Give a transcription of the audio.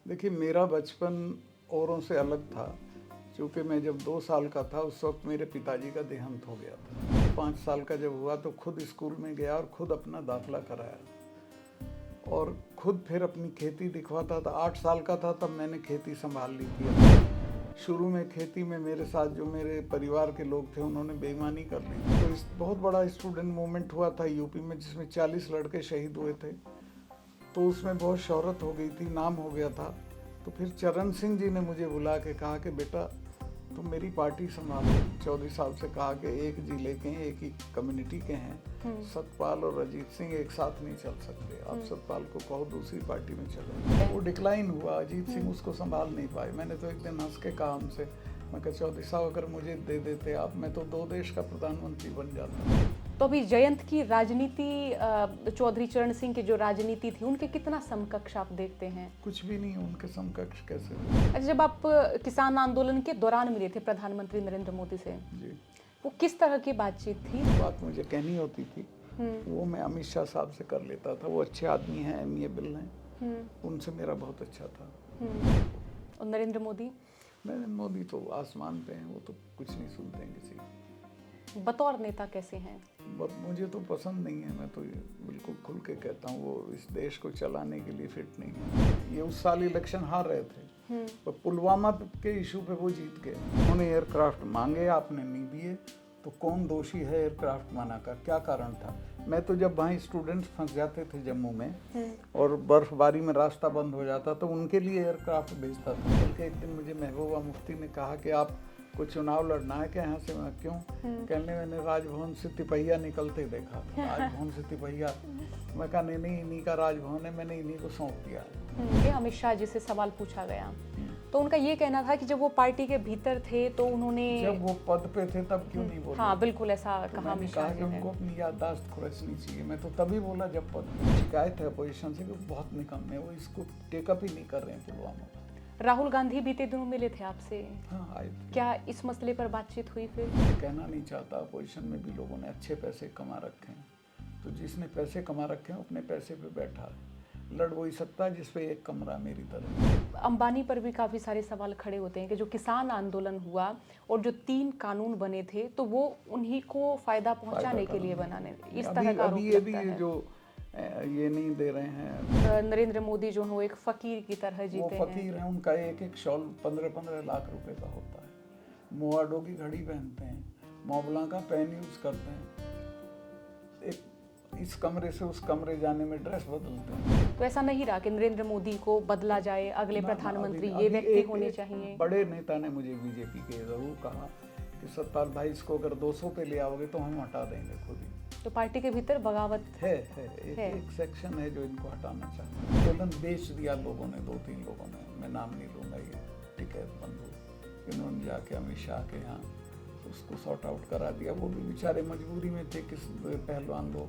देखिए, मेरा बचपन औरों से अलग था। क्योंकि मैं जब 2 साल का था उस वक्त मेरे पिताजी का देहांत हो गया था। 5 साल का जब हुआ तो खुद स्कूल में गया और खुद अपना दाखिला कराया और खुद फिर अपनी खेती दिखवाता था। 8 साल का था तब मैंने खेती संभाल ली थी। शुरू में खेती में मेरे साथ जो मेरे परिवार के लोग थे उन्होंने बेईमानी कर ली। तो इस बहुत बड़ा स्टूडेंट मूवमेंट हुआ था यूपी में, जिसमें 40 लड़के शहीद हुए थे। तो उसमें बहुत शोहरत हो गई थी, नाम हो गया था। तो फिर चरण सिंह जी ने मुझे बुला के कहा कि बेटा तुम मेरी पार्टी संभालो। चौधरी साहब से कहा कि एक जिले के हैं, एक ही कम्युनिटी के हैं, सतपाल और अजीत सिंह एक साथ नहीं चल सकते। आप सतपाल को कहो दूसरी पार्टी में चलो। वो डिक्लाइन हुआ, अजीत सिंह उसको संभाल नहीं पाए। मैंने तो एक दिन हंस के कहा उनसे, मैं कहा चौधरी साहब अगर मुझे दे देते आप, मैं तो 2 देश का प्रधानमंत्री बन जाता। तो अभी जयंत की राजनीति, चौधरी चरण सिंह की जो राजनीति थी उनके कितना समकक्ष आप देखते हैं? कुछ भी नहीं, उनके समकक्ष कैसे? अच्छा, जब आप किसान आंदोलन के दौरान मिले थे प्रधानमंत्री नरेंद्र मोदी से, जी, वो किस तरह की बातचीत थी? बात मुझे कहनी होती थी वो मैं अमित शाह साहब से कर लेता था। वो अच्छे आदमी हैं, एमिएबल हैं, उनसे मेरा बहुत अच्छा था। और नरेंद्र मोदी? मोदी तो आसमान पे हैं, वो तो कुछ नहीं सुनते हैं किसी। बतौर नेता कैसे हैं? मुझे तो पसंद नहीं है। मैं तो ये बिल्कुल खुल के कहता हूँ, वो इस देश को चलाने के लिए फिट नहीं है। ये उस साल इलेक्शन हार रहे थे और पुलवामा के इशू पे वो जीत गए। उन्होंने एयरक्राफ्ट मांगे, आपने नहीं दिए, तो कौन दोषी है एयरक्राफ्ट माना का? क्या कारण था? मैं तो जब वहाँ स्टूडेंट्स फंस जाते थे जम्मू में और बर्फबारी में रास्ता बंद हो जाता तो उनके लिए एयरक्राफ्ट भेजता था। बल्कि एक दिन मुझे महबूबा मुफ्ती ने कहा कि आप को चुनाव लड़ना है क्या यहाँ से? मैं क्यों? कहने मैंने राजभवन से तिपहिया निकलते देखा। राजभवन से तिपहिया, मैं कहा नहीं इन्हीं का राजभवन है, मैंने इन्हीं को सौंप दिया। ये अमित शाह जी से सवाल पूछा गया तो उनका ये कहना था कि जब वो पार्टी के भीतर थे तो उन्होंने, जब वो पद पे थे तब क्यों नहीं बोले? हाँ बिल्कुल ऐसा तो कहा अमित कहा शाह कि जी ने। उनको अपनी याददाश्त खुरचनी चाहिए। मैं तो तभी बोला जब पद शिकायत है अपोजिशन से कि बहुत निकम्मे, वो इसको टेकअप ही नहीं कर रहे हैं पुलवामा। राहुल गांधी बीते दिनों मिले थे आपसे, हाँ आए थे। क्या इस मसले पर बातचीत हुई? फिर कहना नहीं चाहता, अपोजिशन में भी लोगों ने अच्छे पैसे कमा रखे हैं। तो जिसने पैसे कमा रखे हैं अपने पैसे पे बैठा है। लड़ वही सकता है जिस पे एक कमरा मेरी तरह। अंबानी पर भी काफी सारे सवाल खड़े होते हैं कि जो किसान आंदोलन हुआ और जो 3 कानून बने थे तो वो उन्हीं को फायदा पहुंचाने के लिए बनाने, इस तरह का आरोप लगता है। जो ये नहीं दे रहे हैं। नरेंद्र मोदी जो है एक फकीर की तरह जीते हैं। वो फकीर हैं, उनका एक शॉल 15-15 लाख रुपए का होता है। मोआडो की घड़ी पहनते हैं, मोबला का पेन यूज करते हैं। इस कमरे से उस कमरे जाने में ड्रेस बदलते हैं। तो ऐसा नहीं रहा कि नरेंद्र मोदी को बदला जाए, अगले प्रधानमंत्री ये व्यक्ति होने चाहिए? बड़े नेता ने मुझे बीजेपी के जरूर कहा कि सत्तार भाई इसको अगर 200 पे ले आओगे तो हम हटा देंगे खुद ही। तो पार्टी के भीतर बगावत है। एक सेक्शन है जो इनको हटाना चाहता है। आंदोलन बेच दिया लोगों ने, 2-3 लोगों ने, मैं नाम नहीं लूंगा, ये टिकैत बंधु, इन्होंने जाके अमित शाह के यहाँ उसको सॉर्ट आउट करा दिया। वो भी बेचारे मजबूरी में थे, किस पहलवान लोग।